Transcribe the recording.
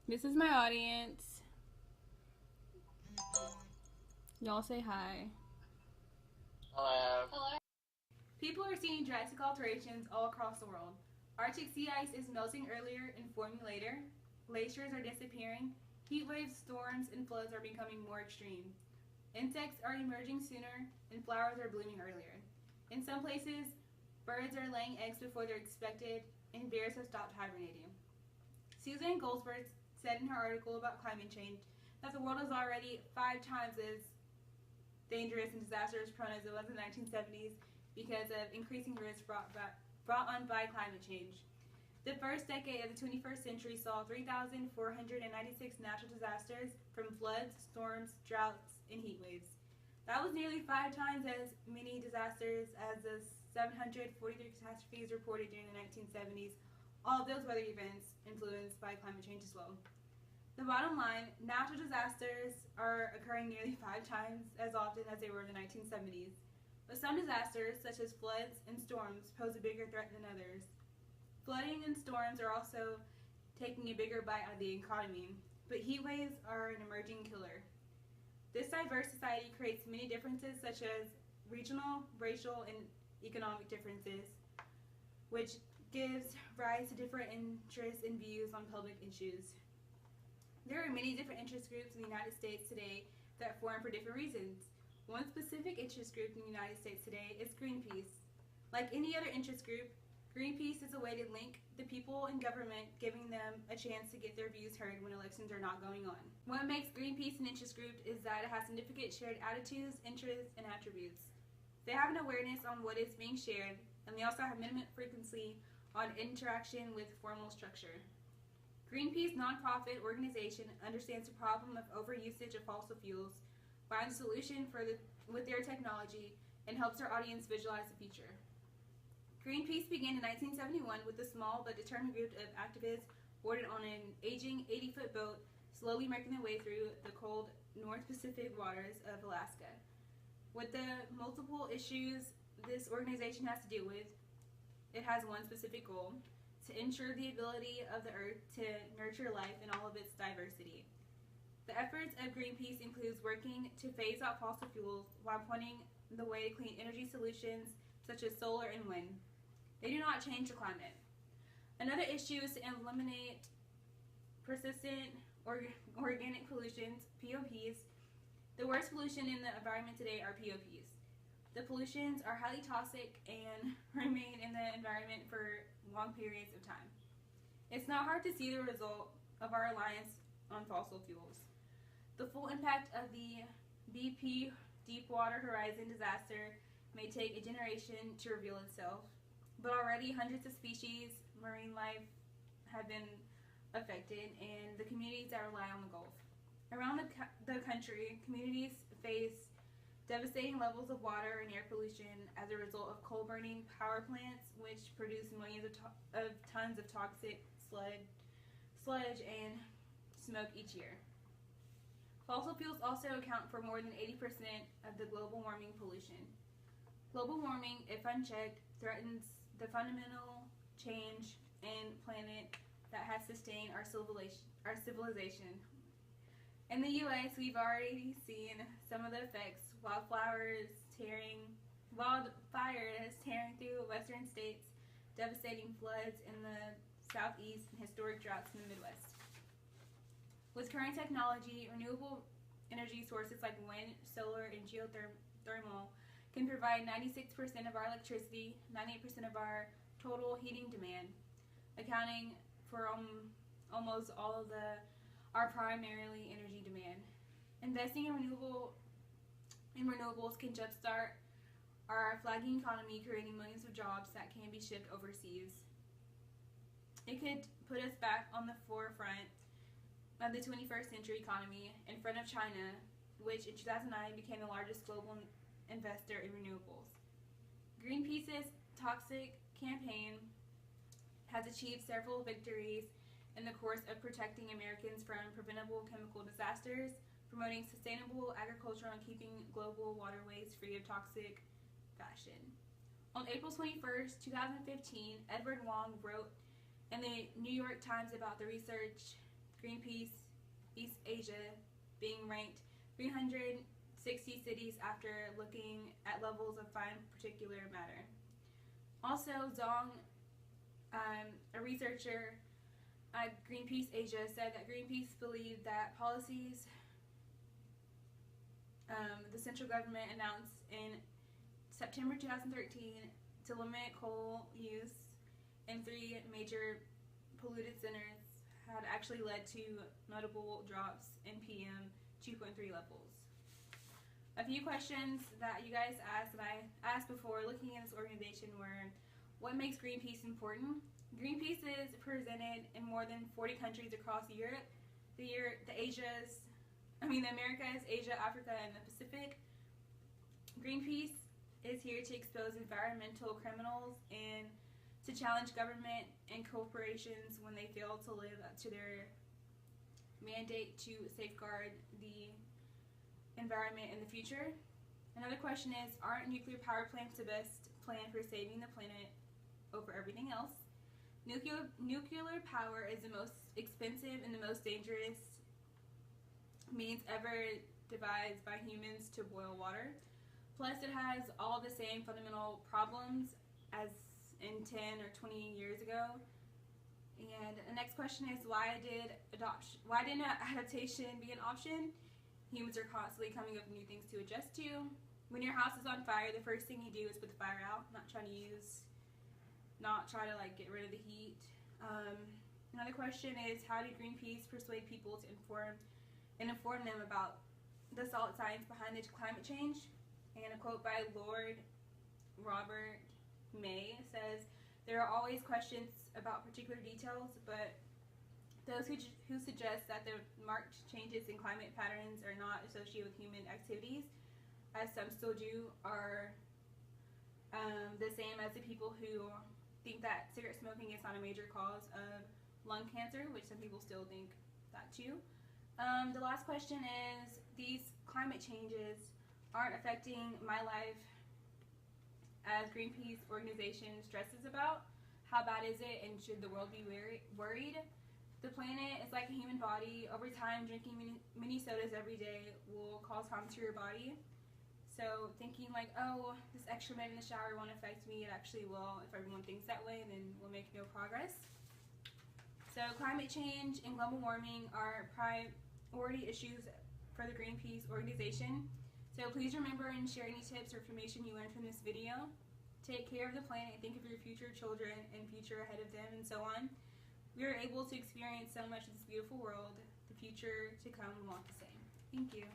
This is my audience. Y'all say hi. Hello. People are seeing drastic alterations all across the world. Arctic sea ice is melting earlier and forming later. Glaciers are disappearing. Heat waves, storms, and floods are becoming more extreme. Insects are emerging sooner, and flowers are blooming earlier. In some places, birds are laying eggs before they're expected, and bears have stopped hibernating. Suzanne Goldsberg said in her article about climate change that the world is already 5 times as dangerous and disastrous prone as it was in the 1970s because of increasing risks brought on by climate change. The first decade of the 21st century saw 3,496 natural disasters from floods, storms, droughts, and heat waves. That was nearly 5 times as many disasters as the 743 catastrophes reported during the 1970s. All of those weather events influenced by climate change as well. The bottom line, natural disasters are occurring nearly 5 times as often as they were in the 1970s. But some disasters, such as floods and storms, pose a bigger threat than others. Flooding and storms are also taking a bigger bite out of the economy, but heat waves are an emerging killer. This diverse society creates many differences, such as regional, racial, and economic differences, which gives rise to different interests and views on public issues. There are many different interest groups in the United States today that form for different reasons. One specific interest group in the United States today is Greenpeace. Like any other interest group, Greenpeace is a way to link the people and government, giving them a chance to get their views heard when elections are not going on. What makes Greenpeace an interest group is that it has significant shared attitudes, interests, and attributes. They have an awareness on what is being shared, and they also have minimum frequency on interaction with formal structure. Greenpeace nonprofit organization understands the problem of overusage of fossil fuels, finds a solution with their technology, and helps their audience visualize the future. Greenpeace began in 1971 with a small but determined group of activists boarded on an aging 80-foot boat, slowly making their way through the cold North Pacific waters of Alaska. With the multiple issues this organization has to deal with, it has one specific goal: to ensure the ability of the Earth to nurture life in all of its diversity. The efforts of Greenpeace includes working to phase out fossil fuels while pointing the way to clean energy solutions such as solar and wind. They do not change the climate. Another issue is to eliminate persistent organic pollutions, POPs. The worst pollution in the environment today are POPs. The pollutions are highly toxic and remain in the environment for long periods of time. It's not hard to see the result of our reliance on fossil fuels. The full impact of the BP Deepwater Horizon disaster may take a generation to reveal itself, but already hundreds of species, marine life, have been affected, and the communities that rely on the Gulf. Around the country, communities face devastating levels of water and air pollution as a result of coal-burning power plants, which produce millions of tons of toxic sludge and smoke each year. Fossil fuels also account for more than 80% of the global warming pollution. Global warming, if unchecked, threatens the fundamental change in planet that has sustained our civilization. In the U.S., we've already seen some of the effects: wildfires tearing through western states, devastating floods in the southeast, and historic droughts in the Midwest. With current technology, renewable energy sources like wind, solar, and geothermal can provide 96% of our electricity, 98% of our total heating demand, accounting for almost all of our primarily energy demand. Investing in renewables can jumpstart our flagging economy, creating millions of jobs that can be shipped overseas. It could put us back on the forefront of the 21st century economy, in front of China, which in 2009 became the largest global investor in renewables. Greenpeace's Toxic campaign has achieved several victories in the course of protecting Americans from preventable chemical disasters, promoting sustainable agriculture, and keeping global waterways free of toxic fashion. On April 21st, 2015, Edward Wong wrote in the New York Times about the research Greenpeace East Asia being ranked 360 cities after looking at levels of fine particulate matter. Also, Zhong, a researcher at Greenpeace Asia, said that Greenpeace believed that policies the central government announced in September 2013 to limit coal use in 3 major polluted centers had actually led to notable drops in PM 2.3 levels. A few questions that you guys asked and I asked before looking at this organization were, what makes Greenpeace important? Greenpeace is presented in more than 40 countries across Europe, the Americas, Asia, Africa, and the Pacific. Greenpeace is here to expose environmental criminals and to challenge government and corporations when they fail to live up to their mandate to safeguard the environment in the future. Another question is, aren't nuclear power plants the best plan for saving the planet over everything else? Nuclear power is the most expensive and the most dangerous means ever devised by humans to boil water. Plus, it has all the same fundamental problems as in 10 or 20 years ago. And the next question is, why didn't adaptation be an option? Humans are constantly coming up with new things to adjust to. When your house is on fire, the first thing you do is put the fire out, not try to get rid of the heat. Another question is, how did Greenpeace persuade people to inform them about the solid science behind the climate change? And a quote by Lord Robert May says, there are always questions about particular details, but those who suggest that the marked changes in climate patterns are not associated with human activities, as some still do, are the same as the people who think that cigarette smoking is not a major cause of lung cancer, which some people still think that too. The last question is, these climate changes aren't affecting my life as Greenpeace organization stresses about. How bad is it, and should the world be worried? The planet is like a human body. Over time, drinking many sodas every day will cause harm to your body. So thinking like, oh, this extra minute in the shower won't affect me, it actually will. If everyone thinks that way, then we'll make no progress. So climate change and global warming are priority issues for the Greenpeace organization. So please remember and share any tips or information you learned from this video. Take care of the planet, think of your future children and future ahead of them, and so on. We are able to experience so much of this beautiful world. The future to come will want the same. Thank you.